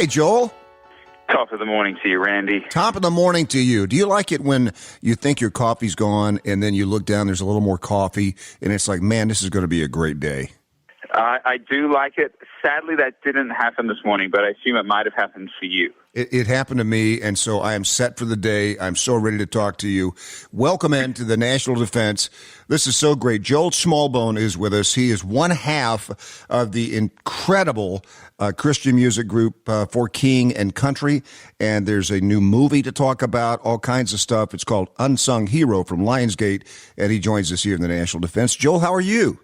Hey, Joel. Top of the morning to you, Randy. Top of the morning to you. Do you like it when you think your coffee's gone and then you look down, there's a little more coffee, and it's like, man, this is going to be a great day? I do like it. Sadly, that didn't happen this morning, but I assume it might have happened for you. It happened to me, and so I am set for the day. I'm so ready to talk to you. Welcome into the National Defense. This is so great. Joel Smallbone is with us. He is one half of the incredible Christian music group For King and Country, and there's a new movie to talk about, all kinds of stuff. It's called Unsung Hero from Lionsgate, and he joins us here in the National Defense. Joel, how are you?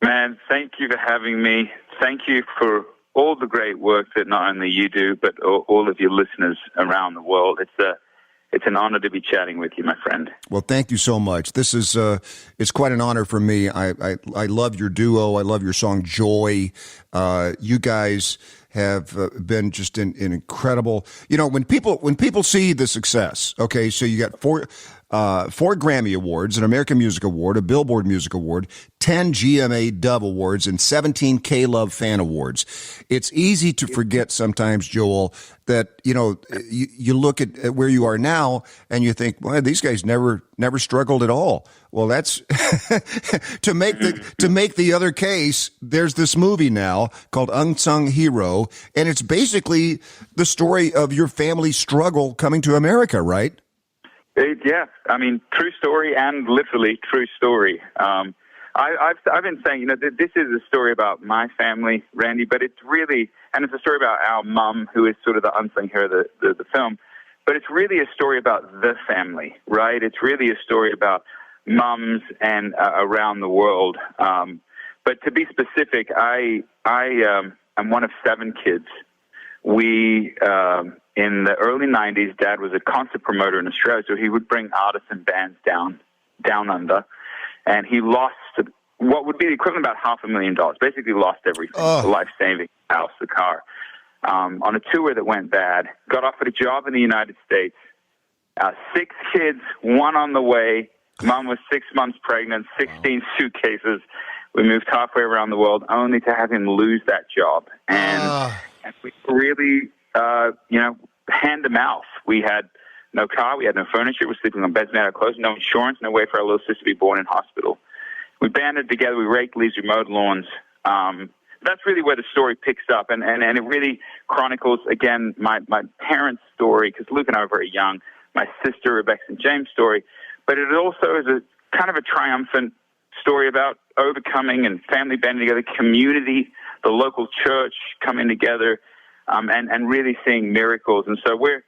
Man, thank you for having me. Thank you for all the great work that not only you do, but all of your listeners around the world. It's an honor to be chatting with you, my friend. Well, thank you so much. This is it's quite an honor for me. I love your duo. I love your song Joy. You guys have been just an incredible. You know, when people see the success. Okay, so you got four Grammy Awards, an American Music Award, a Billboard Music Award, 10 GMA Dove Awards, and 17 K-Love Fan Awards. It's easy to forget sometimes, Joel, that, you know, you look at where you are now and you think, well, these guys never struggled at all. Well, that's to make the other case. There's this movie now called Unsung Hero, and it's basically the story of your family's struggle coming to America, right? Yeah, I mean, true story and literally true story. I've been saying, you know, this is a story about my family, Randy, but it's really, and it's a story about our mum, who is sort of the unsung hero of the film, but it's really a story about the family, right? It's really a story about mums and around the world. But to be specific, I am one of 7 kids. We, in the early 90s, Dad was a concert promoter in Australia, so he would bring artists and bands down under, and he lost what would be the equivalent of about $500,000, basically lost everything, the life-saving house, the car, on a tour that went bad, got offered a job in the United States, 6 kids, 1 on the way, Mom was 6 months pregnant, 16 suitcases. We moved halfway around the world only to have him lose that job. And we really, hand to mouth. We had no car, we had no furniture, we were sleeping on beds made out of clothes, no insurance, no way for our little sister to be born in hospital. We banded together, we raked leaves, we mowed lawns. That's really where the story picks up, and it really chronicles, again, my parents' story, because Luke and I were very young, my sister Rebecca and James' story, but it also is a kind of a triumphant story about overcoming and family banding together, community, the local church coming together, and really seeing miracles. And so we're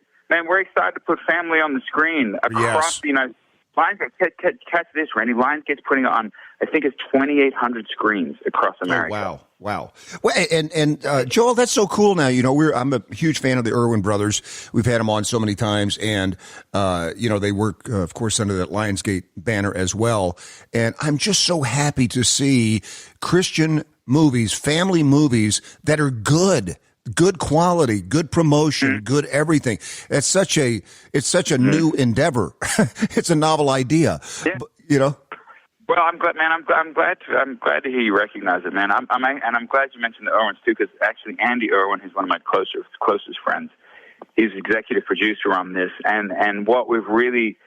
excited to put family on the screen across the United States. Lionsgate, catch this, Randy. Lionsgate's putting on, I think it's 2,800 screens across America. Oh, wow. Well, and Joel, that's so cool. Now, you know, I'm a huge fan of the Irwin brothers. We've had them on so many times, and they work, of course, under that Lionsgate banner as well. And I'm just so happy to see Christian movies, family movies that are good quality, good promotion, good everything. It's such a new endeavor. It's a novel idea, you know. Well, I'm glad, man. I'm glad to hear you recognize it, man. I'm glad you mentioned the Irwins too, because actually Andy Irwin, who's one of my closest friends, he's executive producer on this, and what we've really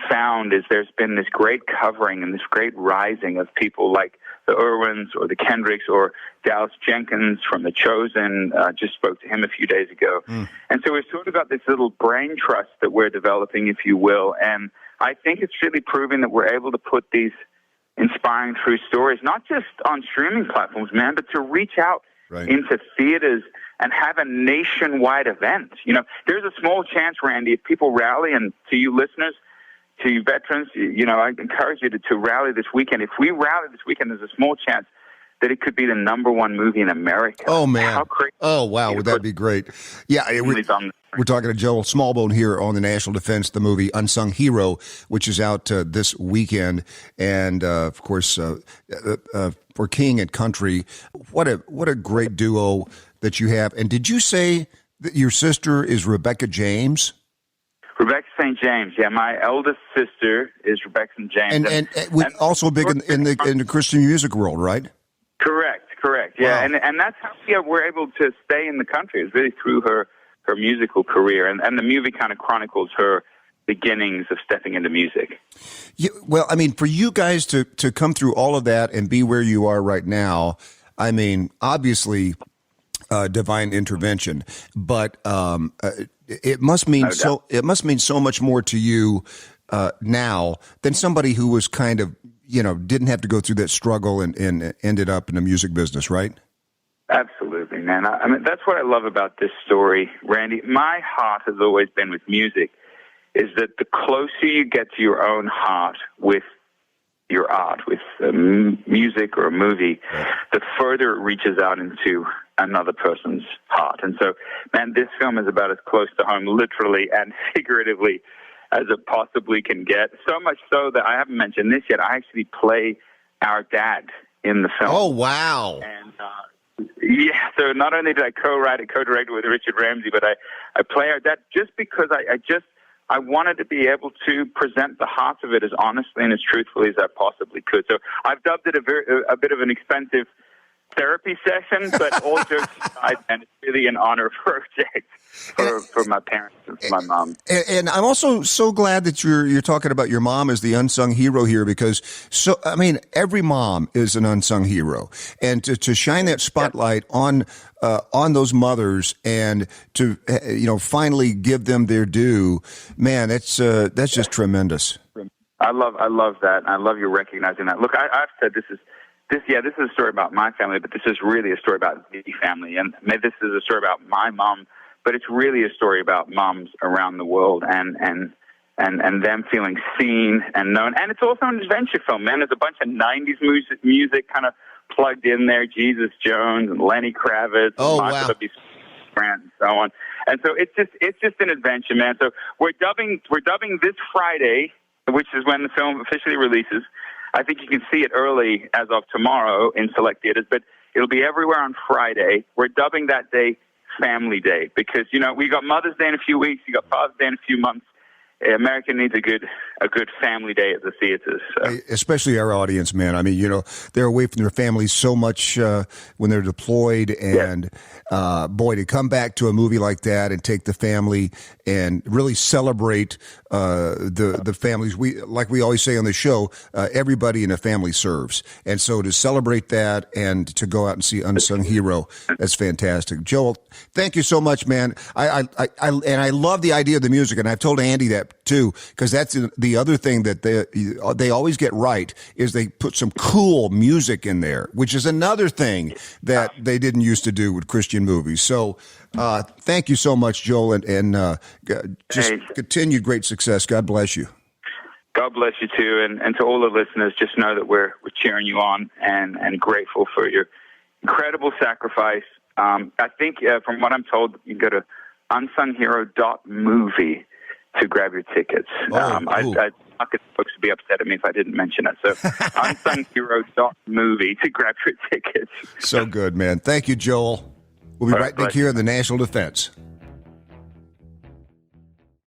found is there's been this great covering and this great rising of people like the Irwins or the Kendricks or Dallas Jenkins from The Chosen. Just spoke to him a few days ago. And so we've sort of got this little brain trust that we're developing, if you will. And I think it's really proving that we're able to put these inspiring true stories, not just on streaming platforms, man, but to reach out into theaters and have a nationwide event. You know, there's a small chance, Randy, if people rally, and to you listeners, to you veterans, you know, I encourage you to rally this weekend. If we rally this weekend, there's a small chance that it could be the #1 movie in America. Oh, man. How crazy. Oh, wow. Would that be great? Yeah. We're talking to Joel Smallbone here on the National Defense, the movie Unsung Hero, which is out this weekend. And, of course, For King and Country, what a great duo that you have. And did you say that your sister is Rebecca James? Rebecca St. James, yeah. My eldest sister is Rebecca St. James. And also big in the Christian music world, right? Correct. Yeah, Wow. and that's how we're able to stay in the country, is really through her musical career. And the movie kind of chronicles her beginnings of stepping into music. Yeah, well, I mean, for you guys to come through all of that and be where you are right now, I mean, obviously, divine intervention, but it must mean it must mean so much more to you now than somebody who was kind of, didn't have to go through that struggle and ended up in the music business, right? Absolutely, man. I mean, that's what I love about this story, Randy. My heart has always been with music, is that the closer you get to your own heart with your art, with music or a movie, the further it reaches out into another person's heart. And so, man, this film is about as close to home, literally and figuratively, as it possibly can get. So much so that I haven't mentioned this yet. I actually play our dad in the film. Oh, wow. And yeah, so not only did I co-write and co-direct with Richard Ramsey, but I play our dad just because I wanted to be able to present the heart of it as honestly and as truthfully as I possibly could. So I've dubbed it a bit of an expensive therapy session, but all jokes aside, and it's really an honor project for my parents and for my mom. And I'm also so glad that you're talking about your mom as the unsung hero here, because every mom is an unsung hero, and to shine that spotlight on those mothers and to finally give them their due, man, that's just tremendous. I love that. I love you recognizing that. Look, I've said this is a story about my family, but this is really a story about the family. And maybe this is a story about my mom, but it's really a story about moms around the world and them feeling seen and known. And it's also an adventure film, man. There's a bunch of 90s music kind of plugged in there, Jesus Jones and Lenny Kravitz, oh, and wow. Grant and so on. And so it's just an adventure, man. So we're dubbing this Friday, which is when the film officially releases. I think you can see it early as of tomorrow in select theaters, but it'll be everywhere on Friday. We're dubbing that day Family Day because, we got Mother's Day in a few weeks, you got Father's Day in a few months. America needs a good family day at the theaters. So. Especially our audience, man. I mean, they're away from their families so much when they're deployed, and boy, to come back to a movie like that and take the family and really celebrate the families. We always say on the show, everybody in a family serves, and so to celebrate that and to go out and see Unsung Hero, that's fantastic. Joel, thank you so much, man. I love the idea of the music, and I've told Andy that too, because that's the other thing that they always get right is they put some cool music in there, which is another thing that they didn't used to do with Christian movies. So thank you so much, Joel, and continued great success. God bless you. God bless you too, and to all the listeners, just know that we're cheering you on and grateful for your incredible sacrifice. I think from what I'm told, you can go to unsunghero.movie to grab your tickets. I folks would be upset at me if I didn't mention it. So unsunghero.movie to grab your tickets. So good, man. Thank you, Joel. We'll be right back here in the National Defense.